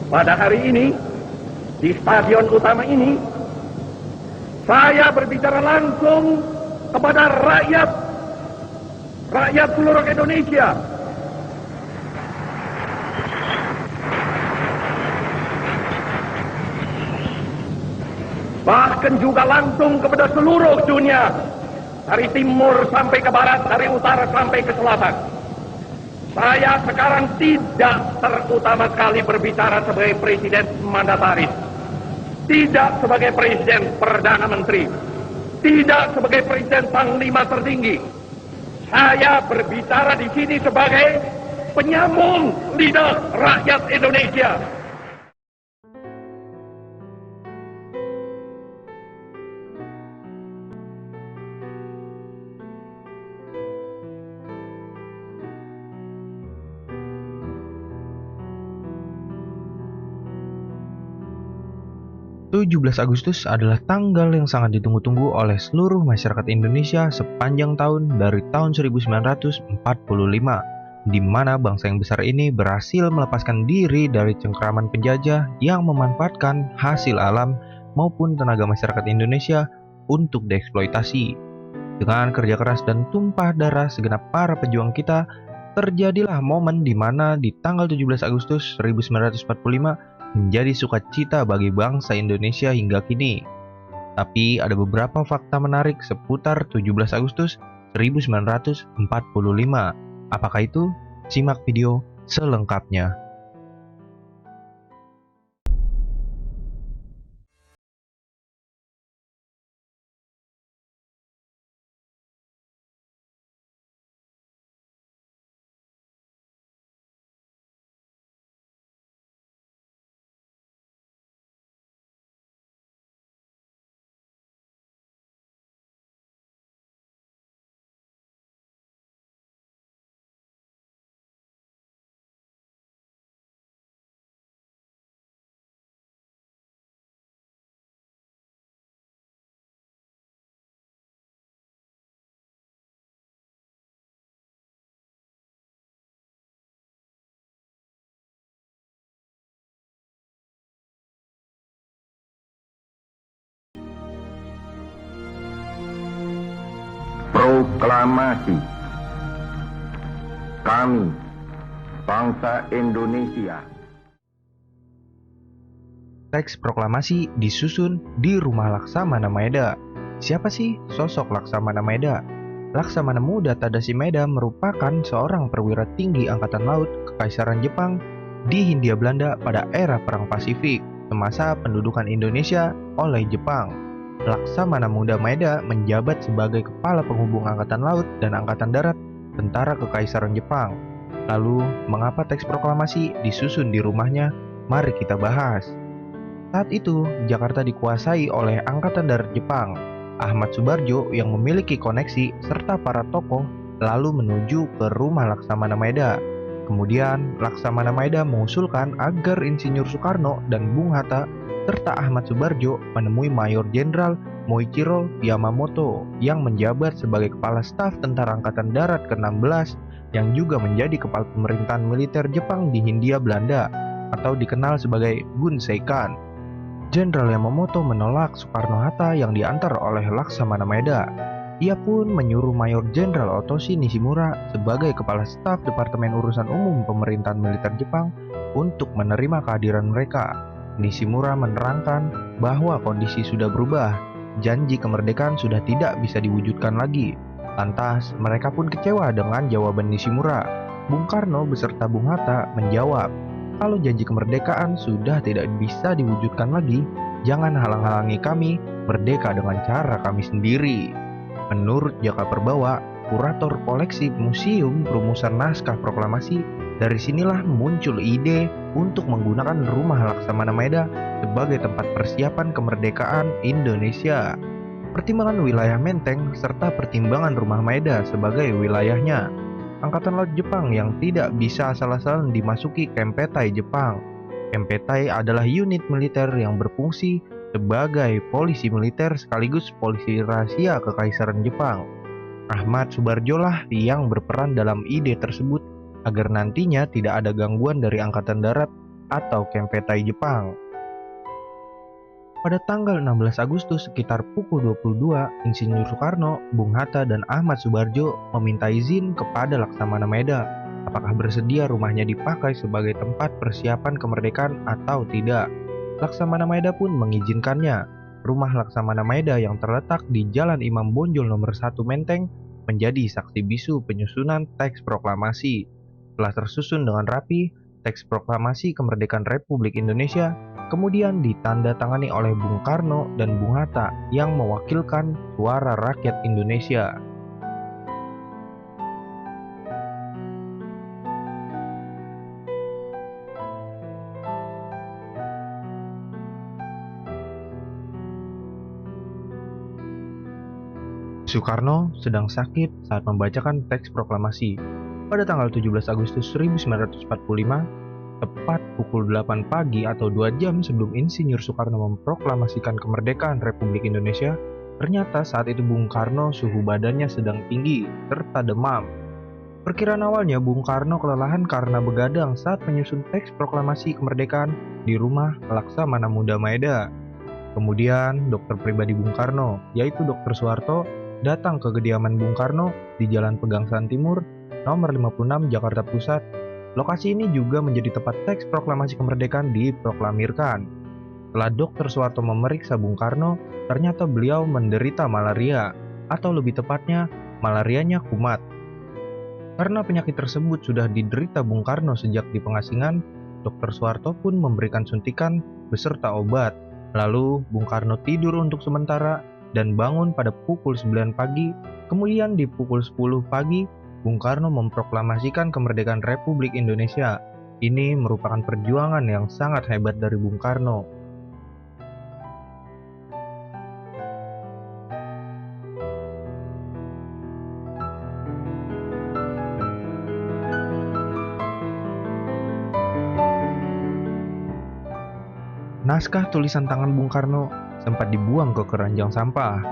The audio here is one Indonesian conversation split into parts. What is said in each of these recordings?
Pada hari ini, di stadion utama ini, saya berbicara langsung kepada rakyat seluruh Indonesia. Bahkan juga langsung kepada seluruh dunia, dari timur sampai ke barat, dari utara sampai ke selatan. Saya sekarang tidak terutama sekali berbicara sebagai presiden mandataris, tidak sebagai presiden perdana menteri, tidak sebagai presiden panglima tertinggi. Saya berbicara di sini sebagai penyambung lidah rakyat Indonesia. 17 Agustus adalah tanggal yang sangat ditunggu-tunggu oleh seluruh masyarakat Indonesia sepanjang tahun dari tahun 1945, di mana bangsa yang besar ini berhasil melepaskan diri dari cengkraman penjajah yang memanfaatkan hasil alam maupun tenaga masyarakat Indonesia untuk dieksploitasi. Dengan kerja keras dan tumpah darah segenap para pejuang kita, terjadilah momen di mana di tanggal 17 Agustus 1945 menjadi sukacita bagi bangsa Indonesia hingga kini. Tapi ada beberapa fakta menarik seputar 17 Agustus 1945. Apakah itu? Simak video selengkapnya. Proklamasi. Kami, bangsa Indonesia. Teks proklamasi disusun di Rumah Laksamana Maeda. Siapa sih sosok Laksamana Maeda? Laksamana Muda Tadashi Maeda merupakan seorang perwira tinggi Angkatan Laut Kekaisaran Jepang di Hindia Belanda pada era Perang Pasifik semasa pendudukan Indonesia oleh Jepang. Laksamana Muda Maeda menjabat sebagai Kepala Penghubung Angkatan Laut dan Angkatan Darat Tentara Kekaisaran Jepang. Lalu, mengapa teks proklamasi disusun di rumahnya? Mari kita bahas. Saat itu, Jakarta dikuasai oleh Angkatan Darat Jepang. Ahmad Subarjo yang memiliki koneksi serta para tokoh lalu menuju ke rumah Laksamana Maeda. Kemudian, Laksamana Maeda mengusulkan agar Insinyur Soekarno dan Bung Hatta serta Ahmad Subarjo menemui Mayor Jenderal Moichiro Yamamoto yang menjabat sebagai Kepala Staf Tentara Angkatan Darat ke-16 yang juga menjadi Kepala Pemerintahan Militer Jepang di Hindia Belanda atau dikenal sebagai Bunseikan. Jenderal Yamamoto menolak Soekarno-Hatta yang diantar oleh Laksamana Maeda. Ia pun menyuruh Mayor Jenderal Otoshi Nishimura sebagai Kepala Staf Departemen Urusan Umum Pemerintahan Militer Jepang untuk menerima kehadiran mereka. Nishimura menerangkan bahwa kondisi sudah berubah, janji kemerdekaan sudah tidak bisa diwujudkan lagi. Lantas, mereka pun kecewa dengan jawaban Nishimura. Bung Karno beserta Bung Hatta menjawab, kalau janji kemerdekaan sudah tidak bisa diwujudkan lagi, jangan halang-halangi kami merdeka dengan cara kami sendiri. Menurut Jaka Perbawa, kurator koleksi Museum Perumusan Naskah Proklamasi, dari sinilah muncul ide untuk menggunakan rumah Laksamana Maeda sebagai tempat persiapan kemerdekaan Indonesia. Pertimbangan wilayah Menteng serta pertimbangan rumah Maeda sebagai wilayahnya. Angkatan Laut Jepang yang tidak bisa asal-asalan dimasuki Kempetai Jepang. Kempetai adalah unit militer yang berfungsi sebagai polisi militer sekaligus polisi rahasia Kekaisaran Jepang. Ahmad Subarjo lah yang berperan dalam ide tersebut agar nantinya tidak ada gangguan dari Angkatan Darat atau Kempeitai Jepang. Pada tanggal 16 Agustus sekitar pukul 22, Insinyur Soekarno, Bung Hatta, dan Ahmad Subarjo meminta izin kepada Laksamana Maeda apakah bersedia rumahnya dipakai sebagai tempat persiapan kemerdekaan atau tidak. Laksamana Maeda pun mengizinkannya. Rumah Laksamana Maeda yang terletak di Jalan Imam Bonjol nomor 1 Menteng menjadi saksi bisu penyusunan teks proklamasi. Setelah tersusun dengan rapi, teks proklamasi kemerdekaan Republik Indonesia kemudian ditandatangani oleh Bung Karno dan Bung Hatta yang mewakilkan suara rakyat Indonesia. Soekarno sedang sakit saat membacakan teks proklamasi. Pada tanggal 17 Agustus 1945, tepat pukul 8 pagi atau 2 jam sebelum Insinyur Soekarno memproklamasikan kemerdekaan Republik Indonesia, ternyata saat itu Bung Karno suhu badannya sedang tinggi serta demam. Perkiraan awalnya Bung Karno kelelahan karena begadang saat menyusun teks proklamasi kemerdekaan di rumah Laksamana Muda Maeda. Kemudian dokter pribadi Bung Karno, yaitu Dr. Soeharto, datang ke kediaman Bung Karno di Jalan Pegangsaan Timur, nomor 56 Jakarta Pusat. Lokasi ini juga menjadi tempat teks proklamasi kemerdekaan diproklamirkan. Setelah Dr. Soeharto memeriksa Bung Karno, ternyata beliau menderita malaria, atau lebih tepatnya malarianya kumat. Karena penyakit tersebut sudah diderita Bung Karno sejak di pengasingan, Dr. Soeharto pun memberikan suntikan beserta obat. Lalu Bung Karno tidur untuk sementara dan bangun pada pukul 9 pagi, kemudian di pukul 10 pagi, Bung Karno memproklamasikan kemerdekaan Republik Indonesia. Ini merupakan perjuangan yang sangat hebat dari Bung Karno. Naskah tulisan tangan Bung Karno sempat dibuang ke keranjang sampah.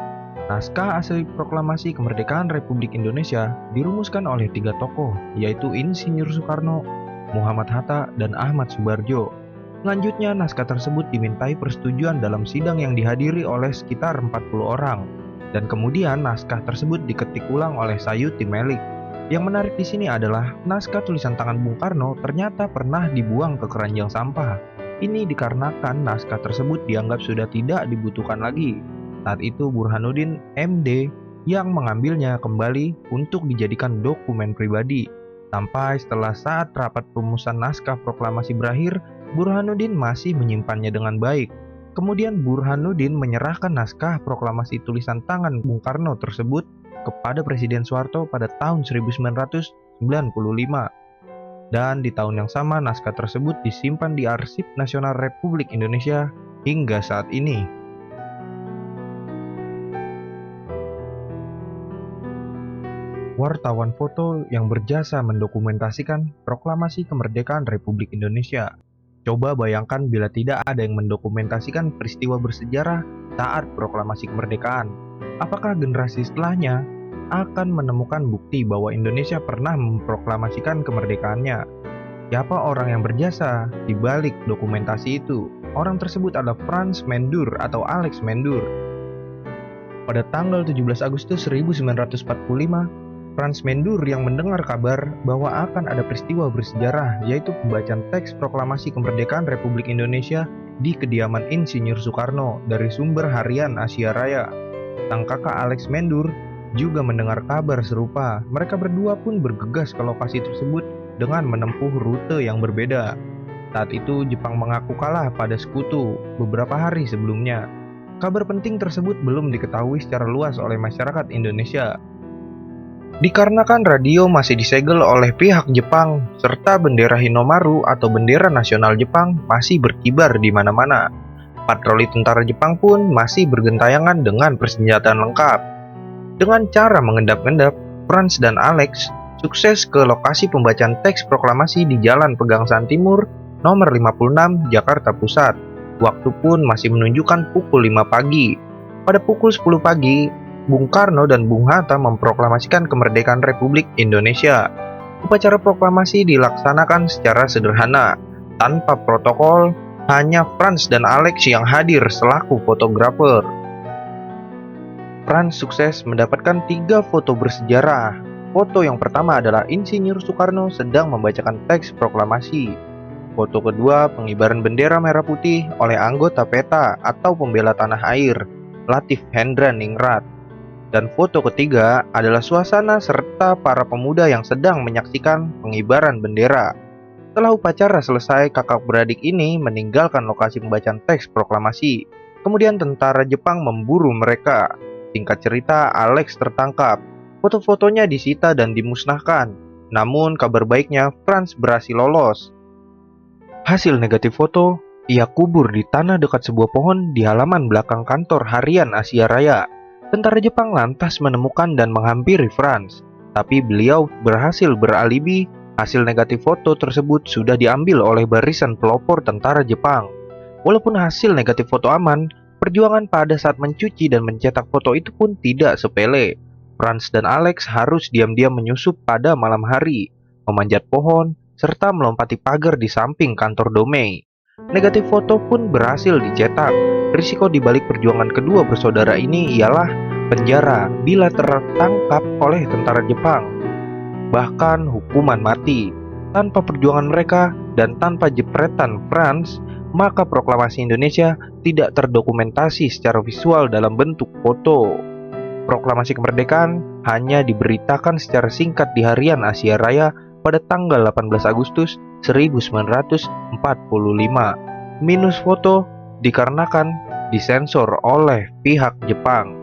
Naskah asli proklamasi kemerdekaan Republik Indonesia dirumuskan oleh 3 tokoh, yaitu Insinyur Soekarno, Muhammad Hatta, dan Ahmad Subarjo. Selanjutnya, naskah tersebut dimintai persetujuan dalam sidang yang dihadiri oleh sekitar 40 orang, dan kemudian naskah tersebut diketik ulang oleh Sayuti Melik. Yang menarik di sini adalah naskah tulisan tangan Bung Karno ternyata pernah dibuang ke keranjang sampah. Ini dikarenakan naskah tersebut dianggap sudah tidak dibutuhkan lagi. Saat itu Burhanuddin MD yang mengambilnya kembali untuk dijadikan dokumen pribadi. Sampai setelah saat rapat perumusan naskah proklamasi berakhir, Burhanuddin masih menyimpannya dengan baik. Kemudian Burhanuddin menyerahkan naskah proklamasi tulisan tangan Bung Karno tersebut kepada Presiden Soeharto pada tahun 1995. Dan di tahun yang sama naskah tersebut disimpan di Arsip Nasional Republik Indonesia hingga saat ini. Wartawan foto yang berjasa mendokumentasikan proklamasi kemerdekaan Republik Indonesia. Coba bayangkan bila tidak ada yang mendokumentasikan peristiwa bersejarah saat proklamasi kemerdekaan. Apakah generasi setelahnya akan menemukan bukti bahwa Indonesia pernah memproklamasikan kemerdekaannya? Siapa orang yang berjasa di balik dokumentasi itu? Orang tersebut adalah Frans Mendur atau Alex Mendur. Pada tanggal 17 Agustus 1945, Frans Mendur yang mendengar kabar bahwa akan ada peristiwa bersejarah, yaitu pembacaan teks proklamasi kemerdekaan Republik Indonesia di kediaman Insinyur Soekarno dari sumber harian Asia Raya. Sang kakak Alex Mendur juga mendengar kabar serupa. Mereka berdua pun bergegas ke lokasi tersebut dengan menempuh rute yang berbeda. Saat itu Jepang mengaku kalah pada Sekutu beberapa hari sebelumnya. Kabar penting tersebut belum diketahui secara luas oleh masyarakat Indonesia. Dikarenakan radio masih disegel oleh pihak Jepang, serta bendera Hinomaru atau bendera nasional Jepang masih berkibar di mana-mana. Patroli tentara Jepang pun masih bergentayangan dengan persenjataan lengkap. Dengan cara mengendap-endap, Frans dan Alex sukses ke lokasi pembacaan teks proklamasi di Jalan Pegangsaan Timur, nomor 56, Jakarta Pusat. Waktu pun masih menunjukkan pukul 5 pagi. Pada pukul 10 pagi, Bung Karno dan Bung Hatta memproklamasikan kemerdekaan Republik Indonesia. Upacara proklamasi dilaksanakan secara sederhana. Tanpa protokol, hanya Franz dan Alex yang hadir selaku fotografer. Franz sukses mendapatkan 3 foto bersejarah. Foto yang pertama adalah Insinyur Soekarno sedang membacakan teks proklamasi. Foto kedua, pengibaran bendera merah putih oleh anggota PETA atau pembela tanah air, Latif Hendra-Ningrat. Dan foto ketiga adalah suasana serta para pemuda yang sedang menyaksikan pengibaran bendera. Setelah upacara selesai, kakak beradik ini meninggalkan lokasi pembacaan teks proklamasi. Kemudian tentara Jepang memburu mereka. Singkat cerita, Alex tertangkap. Foto-fotonya disita dan dimusnahkan. Namun kabar baiknya, Franz berhasil lolos. Hasil negatif foto, ia kubur di tanah dekat sebuah pohon di halaman belakang kantor harian Asia Raya. Tentara Jepang lantas menemukan dan menghampiri Franz, tapi beliau berhasil beralibi. Hasil negatif foto tersebut sudah diambil oleh barisan pelopor tentara Jepang. Walaupun hasil negatif foto aman, perjuangan pada saat mencuci dan mencetak foto itu pun tidak sepele. Franz dan Alex harus diam-diam menyusup pada malam hari, memanjat pohon, serta melompati pagar di samping kantor Domei. Negatif foto pun berhasil dicetak. Risiko di balik perjuangan kedua bersaudara ini ialah penjara bila tertangkap oleh tentara Jepang, bahkan hukuman mati. Tanpa perjuangan mereka dan tanpa jepretan Franz, maka proklamasi Indonesia tidak terdokumentasi secara visual dalam bentuk foto. Proklamasi kemerdekaan hanya diberitakan secara singkat di harian Asia Raya pada tanggal 18 Agustus 1945. Minus foto dikarenakan disensor oleh pihak Jepang.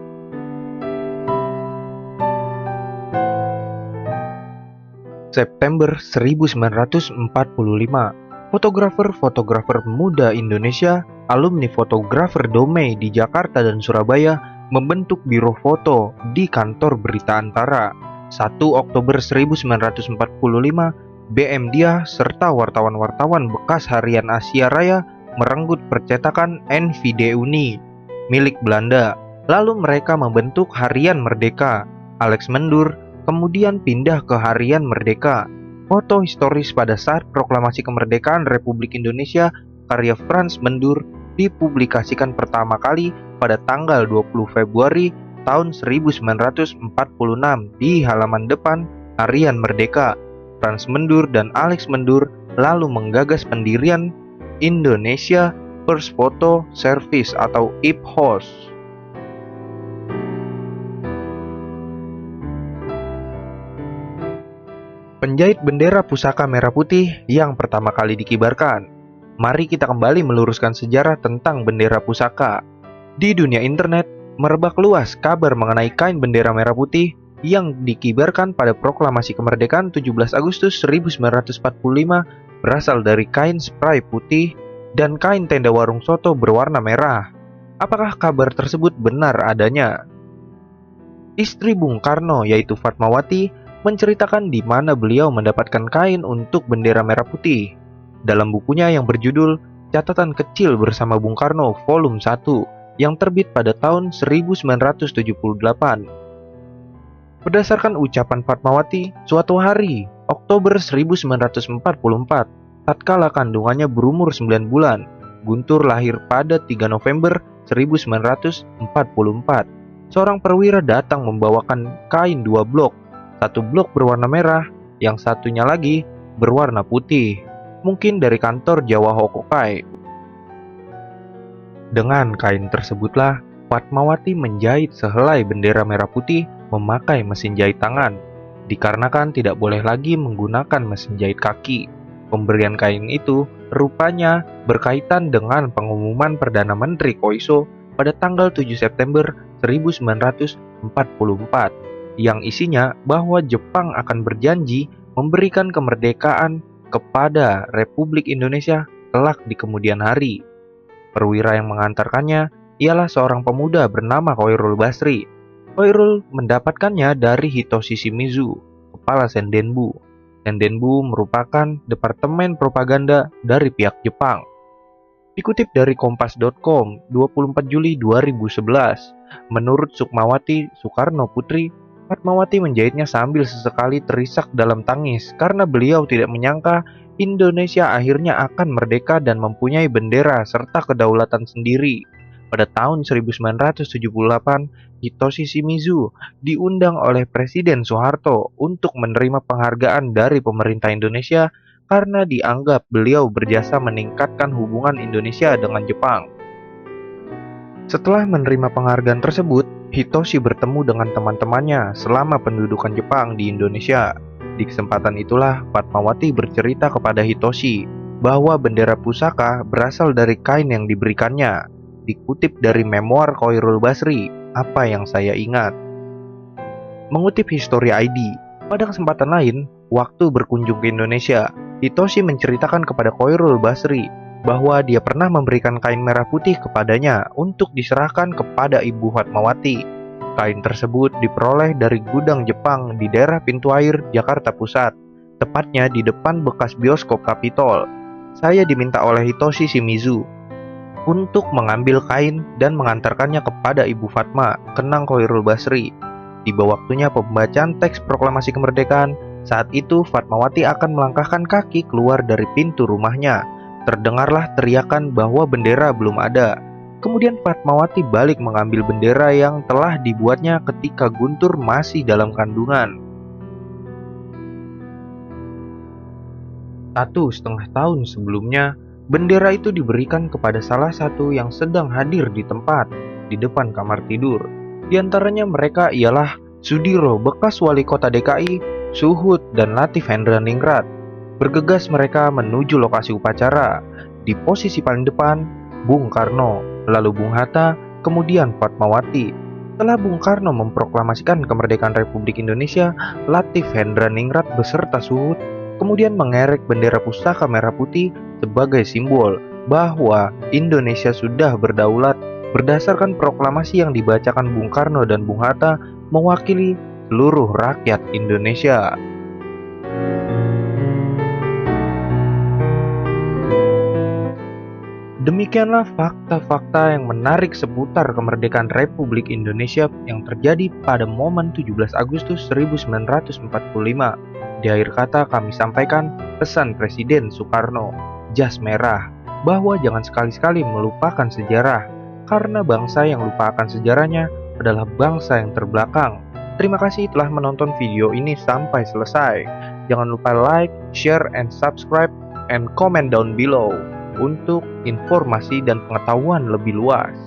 September 1945, fotografer muda Indonesia, alumni fotografer Domei di Jakarta dan Surabaya membentuk biro foto di kantor Berita Antara. 1 Oktober 1945, BM Dia serta wartawan-wartawan bekas harian Asia Raya merenggut percetakan NVD Uni milik Belanda. Lalu mereka membentuk Harian Merdeka. Alex Mendur kemudian pindah ke Harian Merdeka. Foto historis pada saat proklamasi kemerdekaan Republik Indonesia karya Franz Mendur dipublikasikan pertama kali pada tanggal 20 Februari tahun 1946 di halaman depan Harian Merdeka. Franz Mendur dan Alex Mendur lalu menggagas pendirian Indonesia First Photo Service atau IPHOS. Penjahit bendera pusaka merah putih yang pertama kali dikibarkan. Mari kita kembali meluruskan sejarah tentang bendera pusaka. Di dunia internet, merebak luas kabar mengenai kain bendera merah putih yang dikibarkan pada proklamasi kemerdekaan 17 Agustus 1945 berasal dari kain spray putih dan kain tenda warung soto berwarna merah. Apakah kabar tersebut benar adanya? Istri Bung Karno yaitu Fatmawati menceritakan di mana beliau mendapatkan kain untuk bendera merah putih. Dalam bukunya yang berjudul Catatan Kecil Bersama Bung Karno Volume 1 yang terbit pada tahun 1978. Berdasarkan ucapan Fatmawati, suatu hari, Oktober 1944, tatkala kandungannya berumur 9 bulan, Guntur lahir pada 3 November 1944. Seorang perwira datang membawakan kain 2 blok. Satu blok berwarna merah, yang satunya lagi berwarna putih, mungkin dari kantor Jawa Hokokai. Dengan kain tersebutlah, Fatmawati menjahit sehelai bendera merah putih memakai mesin jahit tangan, dikarenakan tidak boleh lagi menggunakan mesin jahit kaki. Pemberian kain itu rupanya berkaitan dengan pengumuman Perdana Menteri Koiso pada tanggal 7 September 1944. Yang isinya bahwa Jepang akan berjanji memberikan kemerdekaan kepada Republik Indonesia kelak di kemudian hari. Perwira yang mengantarkannya ialah seorang pemuda bernama Khoirul Basri. Khoirul mendapatkannya dari Hitoshi Shimizu, kepala Sendenbu. Sendenbu merupakan departemen propaganda dari pihak Jepang. Dikutip dari Kompas.com 24 Juli 2011, menurut Sukmawati Soekarno Putri, Fatmawati menjahitnya sambil sesekali terisak dalam tangis karena beliau tidak menyangka Indonesia akhirnya akan merdeka dan mempunyai bendera serta kedaulatan sendiri. Pada tahun 1978, Hitoshi Shimizu diundang oleh Presiden Soeharto untuk menerima penghargaan dari pemerintah Indonesia karena dianggap beliau berjasa meningkatkan hubungan Indonesia dengan Jepang. Setelah menerima penghargaan tersebut, Hitoshi bertemu dengan teman-temannya selama pendudukan Jepang di Indonesia. Di kesempatan itulah Fatmawati bercerita kepada Hitoshi bahwa bendera pusaka berasal dari kain yang diberikannya. Dikutip dari memoir Khoirul Basri, Apa Yang Saya Ingat. Mengutip History ID, pada kesempatan lain, waktu berkunjung ke Indonesia, Hitoshi menceritakan kepada Khoirul Basri bahwa dia pernah memberikan kain merah putih kepadanya untuk diserahkan kepada Ibu Fatmawati. Kain tersebut diperoleh dari gudang Jepang di daerah Pintu Air, Jakarta Pusat, tepatnya di depan bekas bioskop Capitol. Saya diminta oleh Hitoshi Shimizu untuk mengambil kain dan mengantarkannya kepada Ibu Fatma, kenang Khoirul Basri. Tiba waktunya pembacaan teks proklamasi kemerdekaan. Saat itu Fatmawati akan melangkahkan kaki keluar dari pintu rumahnya. Terdengarlah teriakan bahwa bendera belum ada. Kemudian Fatmawati balik mengambil bendera yang telah dibuatnya ketika Guntur masih dalam kandungan. 1,5 tahun sebelumnya, bendera itu diberikan kepada salah satu yang sedang hadir di tempat, di depan kamar tidur. Di antaranya mereka ialah Sudiro, bekas wali kota DKI, Suhut, dan Latif Hendraningrat. Bergegas mereka menuju lokasi upacara. Di posisi paling depan, Bung Karno, lalu Bung Hatta, kemudian Fatmawati. Setelah Bung Karno memproklamasikan kemerdekaan Republik Indonesia, Latif Hendraningrat beserta Suhut kemudian mengerek bendera pusaka merah putih sebagai simbol bahwa Indonesia sudah berdaulat berdasarkan proklamasi yang dibacakan Bung Karno dan Bung Hatta mewakili seluruh rakyat Indonesia. Demikianlah fakta-fakta yang menarik seputar kemerdekaan Republik Indonesia yang terjadi pada momen 17 Agustus 1945. Di akhir kata kami sampaikan pesan Presiden Soekarno, jas merah, bahwa jangan sekali-sekali melupakan sejarah, karena bangsa yang lupakan sejarahnya adalah bangsa yang terbelakang. Terima kasih telah menonton video ini sampai selesai. Jangan lupa like, share, and subscribe, and comment down below untuk informasi dan pengetahuan lebih luas.